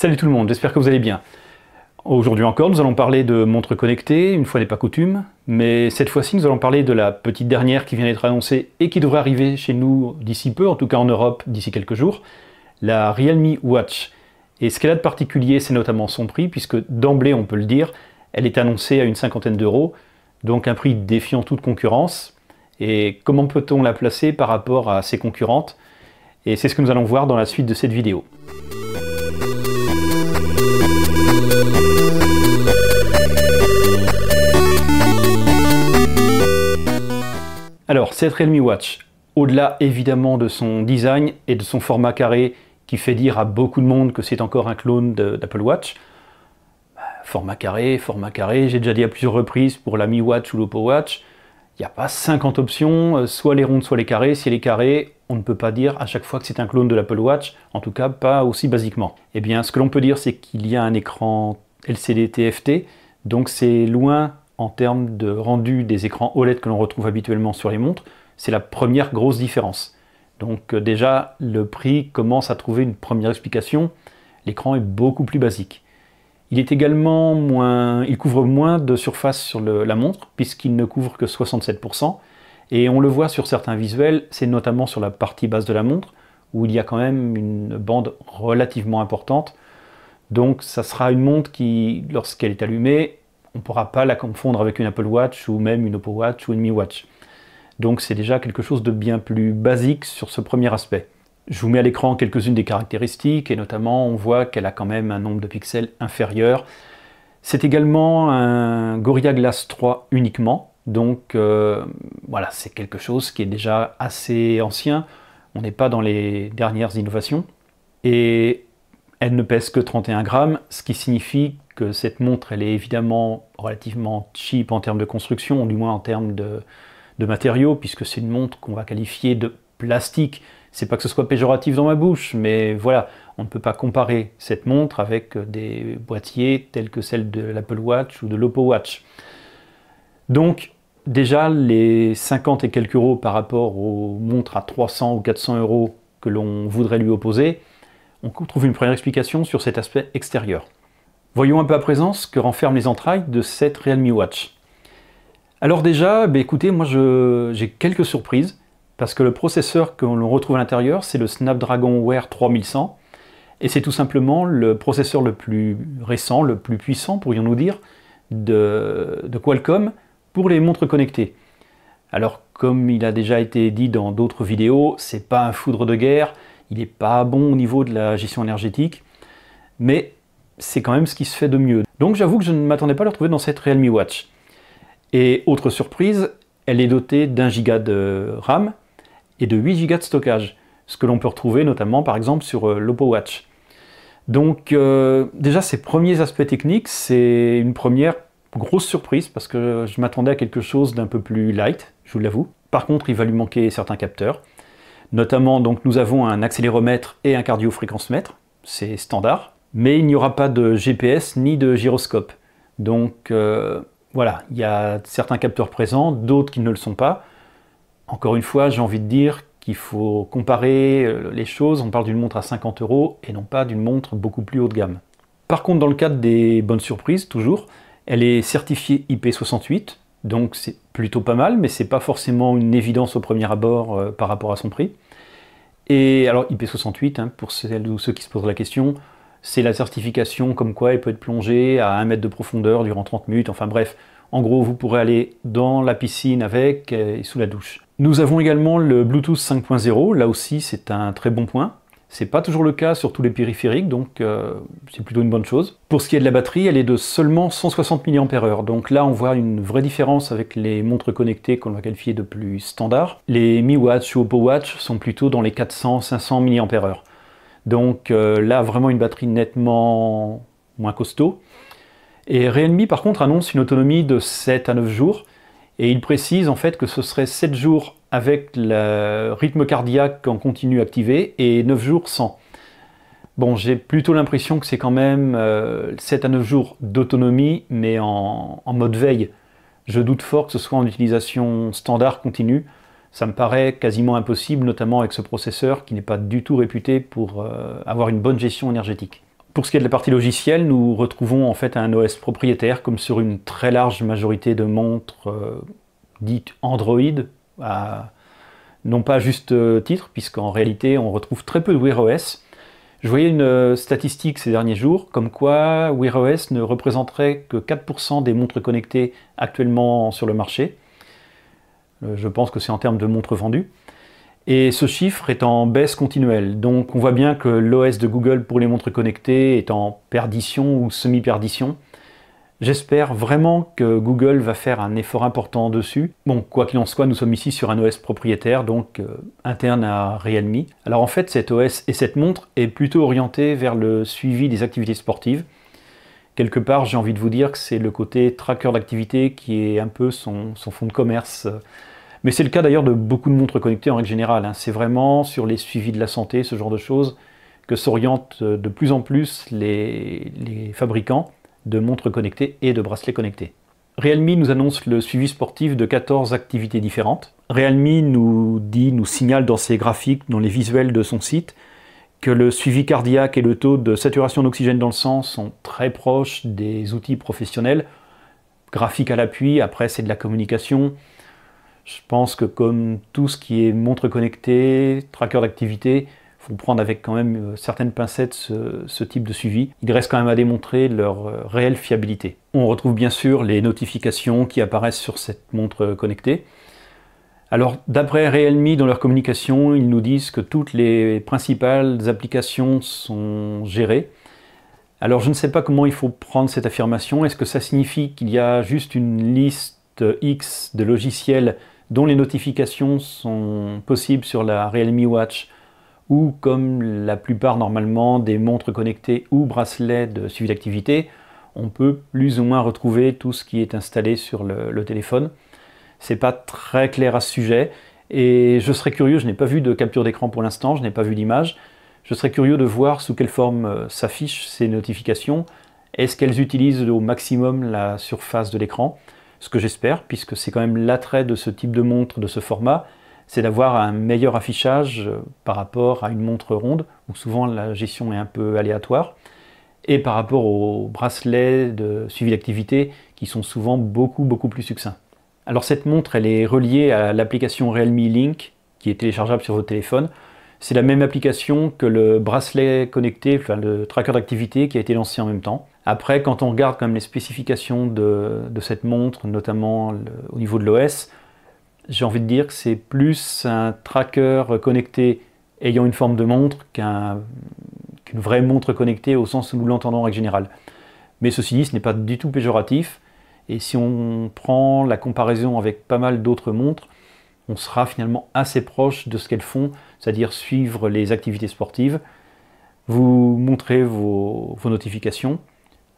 Salut tout le monde, j'espère que vous allez bien. Aujourd'hui encore, nous allons parler de montres connectées, une fois n'est pas coutume, mais cette fois-ci, nous allons parler de la petite dernière qui vient d'être annoncée et qui devrait arriver chez nous d'ici peu, en tout cas en Europe d'ici quelques jours, la Realme Watch. Et ce qu'elle a de particulier, c'est notamment son prix, puisque d'emblée, on peut le dire, elle est annoncée à une cinquantaine d'euros, donc un prix défiant toute concurrence. Et comment peut-on la placer par rapport à ses concurrentes? Et c'est ce que nous allons voir dans la suite de cette vidéo. Alors, cette Realme Watch, au-delà évidemment de son design et de son format carré qui fait dire à beaucoup de monde que c'est encore un clone d'Apple Watch, format carré, j'ai déjà dit à plusieurs reprises pour la Mi Watch ou l'Oppo Watch, il n'y a pas 50 options, soit les rondes, soit les carrés. Si elle est carrée, on ne peut pas dire à chaque fois que c'est un clone de l'Apple Watch, en tout cas pas aussi basiquement. Eh bien, ce que l'on peut dire, c'est qu'il y a un écran LCD TFT, donc c'est loin en termes de rendu des écrans OLED que l'on retrouve habituellement sur les montres. C'est la première grosse différence. Donc déjà, le prix commence à trouver une première explication. L'écran est beaucoup plus basique. Il est également il couvre moins de surface sur la montre, puisqu'il ne couvre que 67%. Et on le voit sur certains visuels, c'est notamment sur la partie basse de la montre, où il y a quand même une bande relativement importante. Donc ça sera une montre qui, lorsqu'elle est allumée, on ne pourra pas la confondre avec une Apple Watch, ou même une Oppo Watch, ou une Mi Watch. Donc c'est déjà quelque chose de bien plus basique sur ce premier aspect. Je vous mets à l'écran quelques-unes des caractéristiques, et notamment on voit qu'elle a quand même un nombre de pixels inférieur. C'est également un Gorilla Glass 3 uniquement, donc voilà, c'est quelque chose qui est déjà assez ancien. On n'est pas dans les dernières innovations. Et elle ne pèse que 31 grammes, ce qui signifie que cette montre, elle est évidemment relativement cheap en termes de construction, ou du moins en termes de matériaux, puisque c'est une montre qu'on va qualifier de plastique. C'est pas que ce soit péjoratif dans ma bouche, mais voilà, on ne peut pas comparer cette montre avec des boîtiers tels que celles de l'Apple Watch ou de l'Oppo Watch. Donc, déjà, les 50 et quelques euros par rapport aux montres à 300 ou 400 euros que l'on voudrait lui opposer, on trouve une première explication sur cet aspect extérieur. Voyons un peu à présent ce que renferment les entrailles de cette Realme Watch. Alors déjà, écoutez, moi j'ai quelques surprises, parce que le processeur que l'on retrouve à l'intérieur, c'est le Snapdragon Wear 3100, et c'est tout simplement le processeur le plus récent, le plus puissant, pourrions-nous dire, de Qualcomm pour les montres connectées. Alors, comme il a déjà été dit dans d'autres vidéos, c'est pas un foudre de guerre, il n'est pas bon au niveau de la gestion énergétique, mais c'est quand même ce qui se fait de mieux. Donc j'avoue que je ne m'attendais pas à le retrouver dans cette Realme Watch. Et autre surprise, elle est dotée d'1 Go de RAM et de 8 Go de stockage, ce que l'on peut retrouver notamment par exemple sur l'Oppo Watch. Donc déjà ces premiers aspects techniques, c'est une première grosse surprise parce que je m'attendais à quelque chose d'un peu plus light, je vous l'avoue. Par contre, il va lui manquer certains capteurs. Notamment, donc, nous avons un accéléromètre et un cardio-fréquence-mètre, c'est standard. Mais il n'y aura pas de GPS ni de gyroscope. Donc voilà, il y a certains capteurs présents, d'autres qui ne le sont pas. Encore une fois, j'ai envie de dire qu'il faut comparer les choses. On parle d'une montre à 50 euros et non pas d'une montre beaucoup plus haut de gamme. Par contre, dans le cadre des bonnes surprises, toujours, elle est certifiée IP68, donc c'est plutôt pas mal, mais c'est pas forcément une évidence au premier abord par rapport à son prix. Et alors IP68, pour celles ou ceux qui se posent la question, c'est la certification comme quoi elle peut être plongée à 1 mètre de profondeur durant 30 minutes, enfin bref, en gros vous pourrez aller dans la piscine avec et sous la douche. Nous avons également le Bluetooth 5.0, là aussi c'est un très bon point. C'est pas toujours le cas sur tous les périphériques, donc c'est plutôt une bonne chose. Pour ce qui est de la batterie, elle est de seulement 160 mAh, donc là on voit une vraie différence avec les montres connectées qu'on va qualifier de plus standard. Les Mi Watch ou Oppo Watch sont plutôt dans les 400-500 mAh. Donc là vraiment une batterie nettement moins costaud. Et Realme par contre annonce une autonomie de 7 à 9 jours, et il précise en fait que ce serait 7 jours avec le rythme cardiaque en continu activé et 9 jours sans. Bon, j'ai plutôt l'impression que c'est quand même 7 à 9 jours d'autonomie, mais en mode veille. Je doute fort que ce soit en utilisation standard continue. Ça me paraît quasiment impossible, notamment avec ce processeur qui n'est pas du tout réputé pour avoir une bonne gestion énergétique. Pour ce qui est de la partie logicielle, nous retrouvons en fait un OS propriétaire, comme sur une très large majorité de montres dites Android, non pas à juste titre, puisqu'en réalité on retrouve très peu de Wear OS. Je voyais une statistique ces derniers jours, comme quoi Wear OS ne représenterait que 4% des montres connectées actuellement sur le marché. Je pense que c'est en termes de montres vendues. Et ce chiffre est en baisse continuelle. Donc on voit bien que l'OS de Google pour les montres connectées est en perdition ou semi-perdition. J'espère vraiment que Google va faire un effort important dessus. Bon, quoi qu'il en soit, nous sommes ici sur un OS propriétaire, donc interne à Realme. Alors en fait, cet OS et cette montre est plutôt orientée vers le suivi des activités sportives. Quelque part, j'ai envie de vous dire que c'est le côté tracker d'activité qui est un peu son fonds de commerce. Mais c'est le cas d'ailleurs de beaucoup de montres connectées en règle générale, hein. C'est vraiment sur les suivis de la santé, ce genre de choses, que s'orientent de plus en plus les fabricants de montres connectées et de bracelets connectés. Realme nous annonce le suivi sportif de 14 activités différentes. Realme nous signale dans ses graphiques, dans les visuels de son site, que le suivi cardiaque et le taux de saturation d'oxygène dans le sang sont très proches des outils professionnels. Graphique à l'appui, après c'est de la communication. Je pense que comme tout ce qui est montre connectée, tracker d'activité, il faut prendre avec quand même certaines pincettes ce type de suivi. Il reste quand même à démontrer leur réelle fiabilité. On retrouve bien sûr les notifications qui apparaissent sur cette montre connectée. Alors d'après Realme, dans leur communication, ils nous disent que toutes les principales applications sont gérées. Alors je ne sais pas comment il faut prendre cette affirmation. Est-ce que ça signifie qu'il y a juste une liste X de logiciels dont les notifications sont possibles sur la Realme Watch, ou comme la plupart normalement des montres connectées ou bracelets de suivi d'activité, on peut plus ou moins retrouver tout ce qui est installé sur le téléphone. C'est pas très clair à ce sujet, et je serais curieux, je n'ai pas vu de capture d'écran pour l'instant, je n'ai pas vu d'image, je serais curieux de voir sous quelle forme s'affichent ces notifications. Est-ce qu'elles utilisent au maximum la surface de l'écran? Ce que j'espère, puisque c'est quand même l'attrait de ce type de montre, de ce format, c'est d'avoir un meilleur affichage par rapport à une montre ronde, où souvent la gestion est un peu aléatoire, et par rapport aux bracelets de suivi d'activité, qui sont souvent beaucoup plus succincts. Alors cette montre, elle est reliée à l'application Realme Link, qui est téléchargeable sur votre téléphone. C'est la même application que le bracelet connecté, enfin le tracker d'activité qui a été lancé en même temps. Après, quand on regarde quand même les spécifications de cette montre, notamment au niveau de l'OS, j'ai envie de dire que c'est plus un tracker connecté ayant une forme de montre qu'une vraie montre connectée au sens où nous l'entendons en règle générale. Mais ceci dit, ce n'est pas du tout péjoratif, et si on prend la comparaison avec pas mal d'autres montres, on sera finalement assez proche de ce qu'elles font, c'est-à-dire suivre les activités sportives. Vous montrez vos notifications,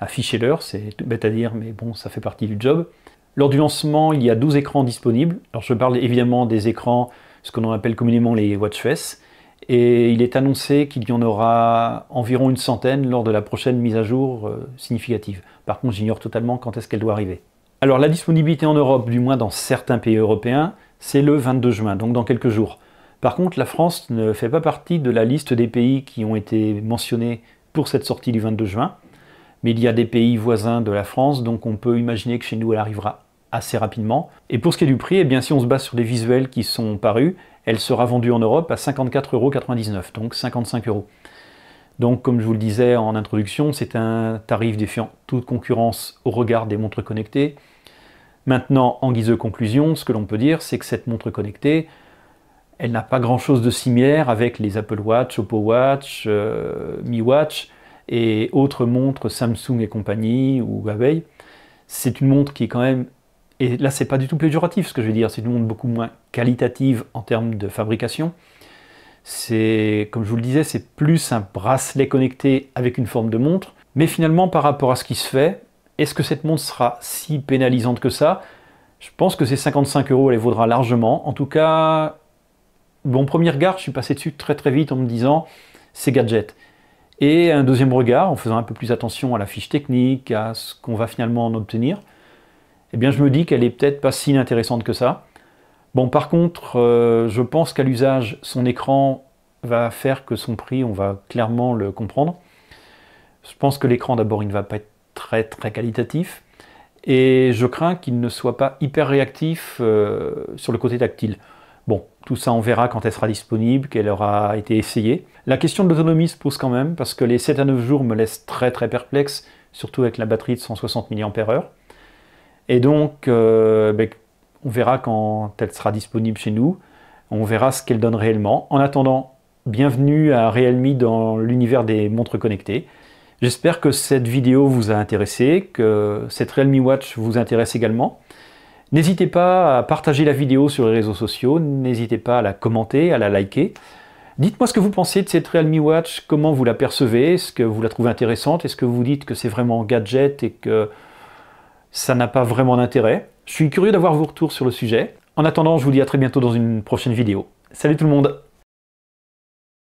affichez l'heure, c'est tout bête à dire, mais bon, ça fait partie du job. Lors du lancement, il y a 12 écrans disponibles. Alors je parle évidemment des écrans, ce que l'on appelle communément les watch face, et il est annoncé qu'il y en aura environ une centaine lors de la prochaine mise à jour significative. Par contre, j'ignore totalement quand est-ce qu'elle doit arriver. Alors la disponibilité en Europe, du moins dans certains pays européens, c'est le 22 juin, donc dans quelques jours. Par contre, la France ne fait pas partie de la liste des pays qui ont été mentionnés pour cette sortie du 22 juin, mais il y a des pays voisins de la France, donc on peut imaginer que chez nous elle arrivera assez rapidement. Et pour ce qui est du prix, eh bien, si on se base sur les visuels qui sont parus, elle sera vendue en Europe à 54,99 €, donc 55 €. Donc comme je vous le disais en introduction, c'est un tarif défiant toute concurrence au regard des montres connectées. Maintenant, en guise de conclusion, ce que l'on peut dire, c'est que cette montre connectée, elle n'a pas grand-chose de similaire avec les Apple Watch, Oppo Watch, Mi Watch et autres montres Samsung et compagnie ou Huawei. C'est une montre qui est quand même, et là c'est pas du tout péjoratif ce que je veux dire, c'est une montre beaucoup moins qualitative en termes de fabrication. C'est, comme je vous le disais, c'est plus un bracelet connecté avec une forme de montre, mais finalement par rapport à ce qui se fait, est-ce que cette montre sera si pénalisante que ça? Je pense que ces 55 €, elle les vaudra largement. En tout cas, bon premier regard, je suis passé dessus très vite en me disant c'est gadget. Et un deuxième regard, en faisant un peu plus attention à la fiche technique, à ce qu'on va finalement en obtenir, eh bien je me dis qu'elle est peut-être pas si inintéressante que ça. Bon par contre, je pense qu'à l'usage, son écran va faire que son prix, on va clairement le comprendre. Je pense que l'écran d'abord il ne va pas être très qualitatif et je crains qu'il ne soit pas hyper réactif sur le côté tactile. Bon, tout ça on verra quand elle sera disponible, qu'elle aura été essayée. La question de l'autonomie se pose quand même parce que les 7 à 9 jours me laissent très perplexe, surtout avec la batterie de 160 mAh. Et donc on verra quand elle sera disponible chez nous, on verra ce qu'elle donne réellement. En attendant, bienvenue à Realme dans l'univers des montres connectées. J'espère que cette vidéo vous a intéressé, que cette Realme Watch vous intéresse également. N'hésitez pas à partager la vidéo sur les réseaux sociaux, n'hésitez pas à la commenter, à la liker. Dites-moi ce que vous pensez de cette Realme Watch, comment vous la percevez, est-ce que vous la trouvez intéressante, est-ce que vous dites que c'est vraiment gadget et que ça n'a pas vraiment d'intérêt. Je suis curieux d'avoir vos retours sur le sujet. En attendant, je vous dis à très bientôt dans une prochaine vidéo. Salut tout le monde!